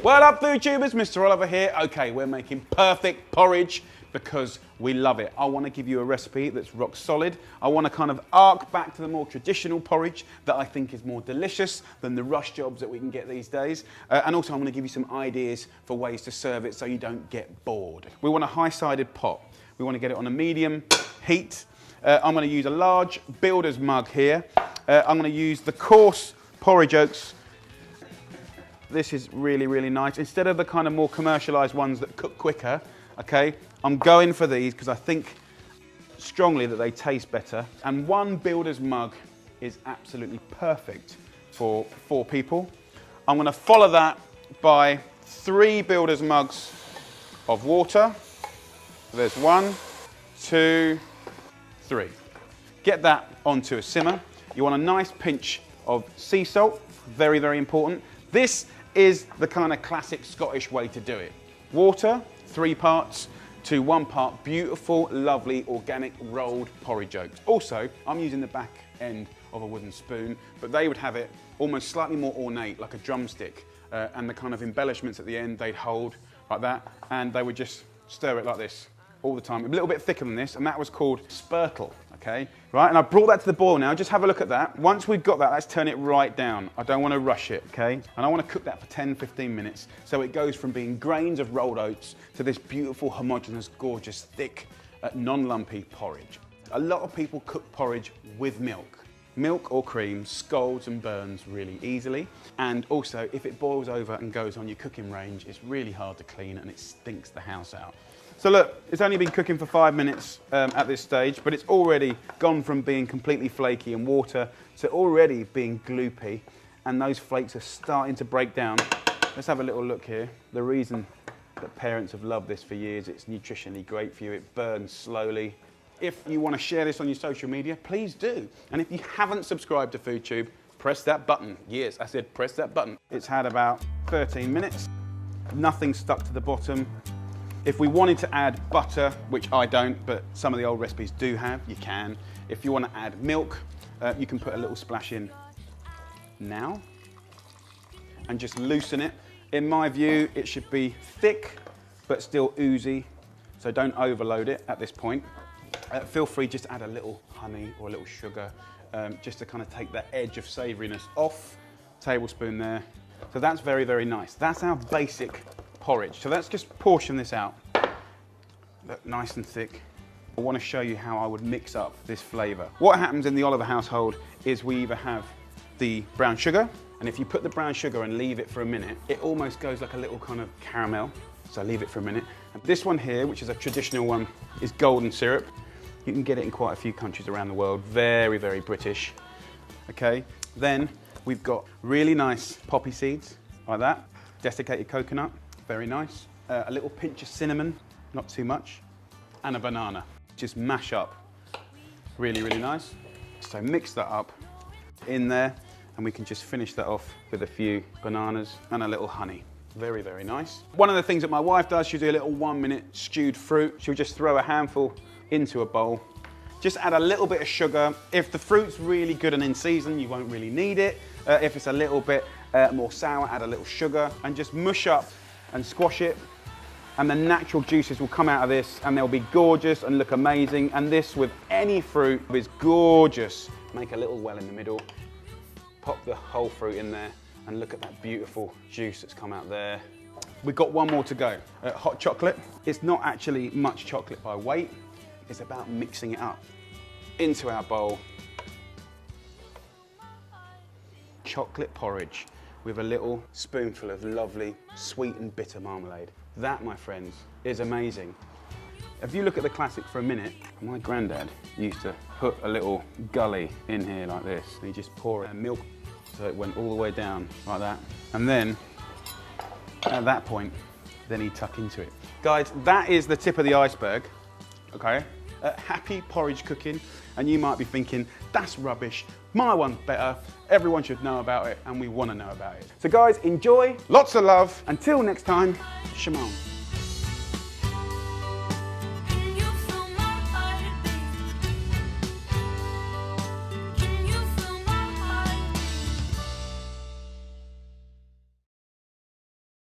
Well up, food tubers, Mr. Oliver here. Okay, we're making perfect porridge because we love it. I want to give you a recipe that's rock solid. I want to kind of arc back to the more traditional porridge that I think is more delicious than the rush jobs that we can get these days. And also I want to give you some ideas for ways to serve it so you don't get bored. We want a high-sided pot. We want to get it on a medium heat. I'm going to use a large builder's mug here. I'm going to use the coarse porridge oats. This is really, really nice. Instead of the kind of more commercialised ones that cook quicker, okay, I'm going for these because I think strongly that they taste better. And one builder's mug is absolutely perfect for 4 people. I'm going to follow that by 3 builder's mugs of water. There's 1, 2, 3. Get that onto a simmer. You want a nice pinch of sea salt, very, very important. This is the kind of classic Scottish way to do it. Water, 3 parts to 1 part beautiful, lovely, organic rolled porridge oats. Also, I'm using the back end of a wooden spoon, but they would have it almost slightly more ornate, like a drumstick, and the kind of embellishments at the end, they'd hold like that, and they would just stir it like this all the time. A little bit thicker than this, and that was called spurtle, okay? Right, and I brought that to the boil now. Just have a look at that. Once we've got that, let's turn it right down. I don't want to rush it, okay? And I want to cook that for 10, 15 minutes. So it goes from being grains of rolled oats to this beautiful, homogeneous, gorgeous, thick, non-lumpy porridge. A lot of people cook porridge with milk. Milk or cream scalds and burns really easily. And also, if it boils over and goes on your cooking range, it's really hard to clean and it stinks the house out. So look, it's only been cooking for 5 minutes at this stage, but it's already gone from being completely flaky and water to already being gloopy, and those flakes are starting to break down. Let's have a little look here. The reason that parents have loved this for years, it's nutritionally great for you, it burns slowly. If you want to share this on your social media, please do. And if you haven't subscribed to FoodTube, press that button. Yes, I said press that button. It's had about 13 minutes. Nothing stuck to the bottom. If we wanted to add butter, which I don't, but some of the old recipes do have, you can. If you want to add milk, you can put a little splash in now and just loosen it. In my view, it should be thick, but still oozy, so don't overload it at this point. Feel free just to add a little honey or a little sugar, just to kind of take that edge of savouriness off. Tablespoon there. So that's very, very nice. That's our basic porridge. So let's just portion this out. Look, nice and thick. I want to show you how I would mix up this flavour. What happens in the Oliver household is we either have the brown sugar, and if you put the brown sugar and leave it for a minute, it almost goes like a little kind of caramel. So leave it for a minute. And this one here, which is a traditional one, is golden syrup. You can get it in quite a few countries around the world. Very, very British. Okay. Then we've got really nice poppy seeds, like that. Desiccated coconut, very nice. A little pinch of cinnamon, not too much. And a banana. Just mash up. Really, really nice. So mix that up in there, and we can just finish that off with a few bananas and a little honey. Very, very nice. One of the things that my wife does, she'll do a little 1-minute stewed fruit. She'll just throw a handful into a bowl. Just add a little bit of sugar. If the fruit's really good and in season, you won't really need it. If it's a little bit more sour, add a little sugar and just mush up and squash it. And the natural juices will come out of this and they'll be gorgeous and look amazing. And this with any fruit is gorgeous. Make a little well in the middle. Pop the whole fruit in there. And look at that beautiful juice that's come out there. We've got one more to go. Hot chocolate. It's not actually much chocolate by weight. It's about mixing it up into our bowl. Chocolate porridge with a little spoonful of lovely sweet and bitter marmalade. That, my friends, is amazing. If you look at the classic for a minute, my granddad used to put a little gully in here like this. And he just pour it in milk. So it went all the way down like that. And then, at that point, then he'd tuck into it. Guys, that is the tip of the iceberg, okay? Happy porridge cooking, and you might be thinking, that's rubbish, my one's better, everyone should know about it, and we want to know about it. So guys, enjoy, lots of love, until next time, Shimon.